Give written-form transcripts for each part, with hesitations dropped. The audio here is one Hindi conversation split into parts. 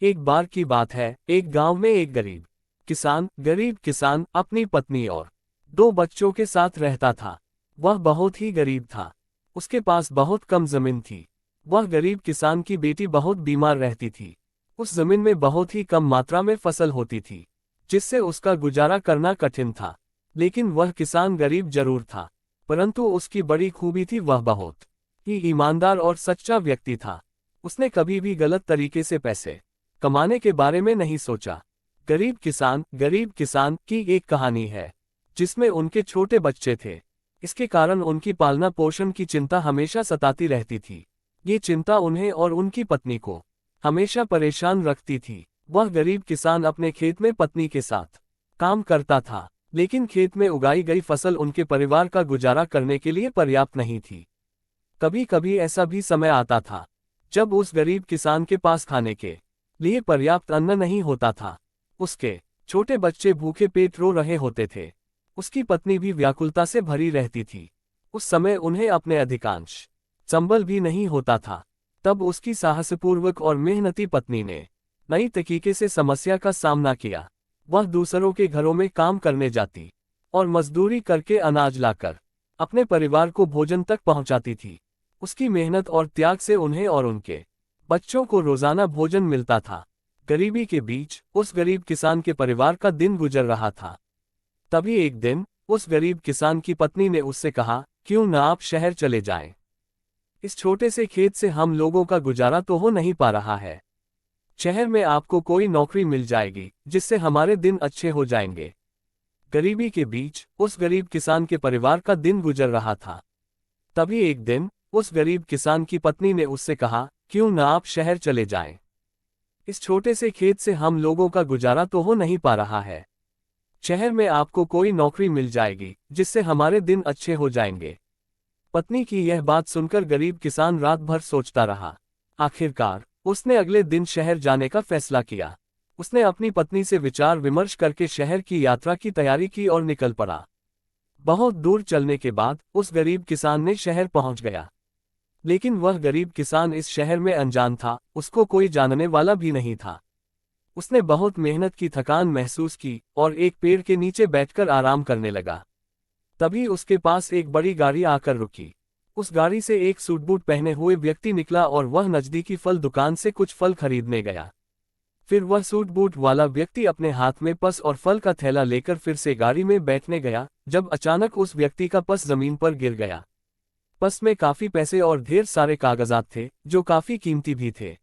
एक बार की बात है, एक गांव में एक गरीब किसान अपनी पत्नी और दो बच्चों के साथ रहता था। वह बहुत ही गरीब था। उसके पास बहुत कम जमीन थी। वह गरीब किसान की बेटी बहुत बीमार रहती थी। उस जमीन में बहुत ही कम मात्रा में फसल होती थी, जिससे उसका गुजारा करना कठिन था। लेकिन वह किसान गरीब जरूर था, परंतु उसकी बड़ी खूबी थी, वह बहुत ही ईमानदार और सच्चा व्यक्ति था। उसने कभी भी गलत तरीके से पैसे कमाने के बारे में नहीं सोचा। गरीब किसान की एक कहानी है, जिसमें उनके छोटे बच्चे थे। इसके कारण उनकी पालना पोषण की चिंता हमेशा सताती रहती थी। ये चिंता उन्हें और उनकी पत्नी को हमेशा परेशान रखती थी। वह गरीब किसान अपने खेत में पत्नी के साथ काम करता था, लेकिन खेत में उगाई गई फसल उनके परिवार का गुजारा करने के लिए पर्याप्त नहीं थी। कभी कभी ऐसा भी समय आता था जब उस गरीब किसान के पास खाने के लिए पर्याप्त अन्न नहीं होता था। उसके छोटे बच्चे भूखे पेट रो रहे होते थे। उसकी पत्नी भी व्याकुलता से भरी रहती थी। उस समय उन्हें अपने अधिकांश संबल भी नहीं होता था। तब उसकी साहसपूर्वक और मेहनती पत्नी ने नई तरीके से समस्या का सामना किया। वह दूसरों के घरों में काम करने जाती और मजदूरी करके अनाज लाकर अपने परिवार को भोजन तक पहुंचाती थी। उसकी मेहनत और त्याग से उन्हें और उनके बच्चों को रोजाना भोजन मिलता था। गरीबी के बीच उस गरीब किसान के परिवार का दिन गुजर रहा था। तभी एक दिन उस गरीब किसान की पत्नी ने उससे कहा, क्यों न आप शहर चले जाएं? इस छोटे से खेत से हम लोगों का गुजारा तो हो नहीं पा रहा है। शहर में आपको कोई नौकरी मिल जाएगी, जिससे हमारे दिन अच्छे हो जाएंगे। गरीबी के बीच उस गरीब किसान के परिवार का दिन गुजर रहा था। तभी एक दिन उस गरीब किसान की पत्नी ने उससे कहा, क्यों न आप शहर चले जाएं? इस छोटे से खेत से हम लोगों का गुजारा तो हो नहीं पा रहा है। शहर में आपको कोई नौकरी मिल जाएगी, जिससे हमारे दिन अच्छे हो जाएंगे। पत्नी की यह बात सुनकर गरीब किसान रात भर सोचता रहा। आखिरकार उसने अगले दिन शहर जाने का फैसला किया। उसने अपनी पत्नी से विचार विमर्श करके शहर की यात्रा की तैयारी की और निकल पड़ा। बहुत दूर चलने के बाद उस गरीब किसान ने शहर पहुंच गया। लेकिन वह गरीब किसान इस शहर में अनजान था, उसको कोई जानने वाला भी नहीं था। उसने बहुत मेहनत की थकान महसूस की और एक पेड़ के नीचे बैठकर आराम करने लगा। तभी उसके पास एक बड़ी गाड़ी आकर रुकी। उस गाड़ी से एक सूट बूट पहने हुए व्यक्ति निकला और वह नजदीकी फल दुकान से कुछ फल खरीदने गया। फिर वह सूट बूट वाला व्यक्ति अपने हाथ में पर्स और फल का थैला लेकर फिर से गाड़ी में बैठने गया, जब अचानक उस व्यक्ति का पर्स जमीन पर गिर गया। पर्स में काफी पैसे और ढेर सारे कागजात थे, जो काफी कीमती भी थे।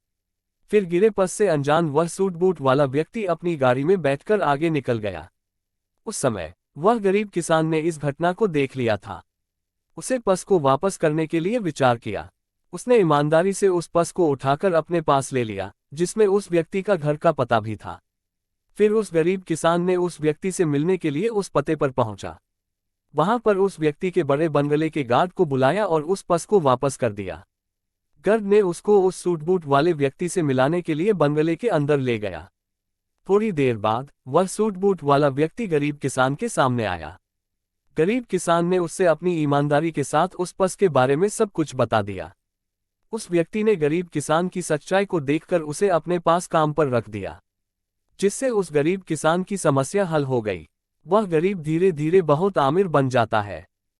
फिर गिरे पर्स से अनजान वह सूट बूट वाला व्यक्ति अपनी गाड़ी में बैठकर आगे निकल गया। उस समय वह गरीब किसान ने इस घटना को देख लिया था। उसे पर्स को वापस करने के लिए विचार किया। उसने ईमानदारी से उस पर्स को उठाकर अपने पास ले लिया, जिसमें उस व्यक्ति का घर का पता भी था। फिर उस गरीब किसान ने उस व्यक्ति से मिलने के लिए उस पते पर पहुंचा। वहां पर उस व्यक्ति के बड़े बंगले के गार्ड को बुलाया और उस पर्स को वापस कर दिया। गार्ड ने उसको उस सूट बूट वाले व्यक्ति से मिलाने के लिए बंगले के अंदर ले गया। थोड़ी देर बाद वह सूट बूट वाला व्यक्ति गरीब किसान के सामने आया। गरीब किसान ने उससे अपनी ईमानदारी के साथ उस पर्स के बारे में सब कुछ बता दिया। उस व्यक्ति ने गरीब किसान की सच्चाई को देखकर उसे अपने पास काम पर रख दिया, जिससे उस गरीब किसान की समस्या हल हो गई। वह गरीब धीरे धीरे बहुत अमीर बन जाता है।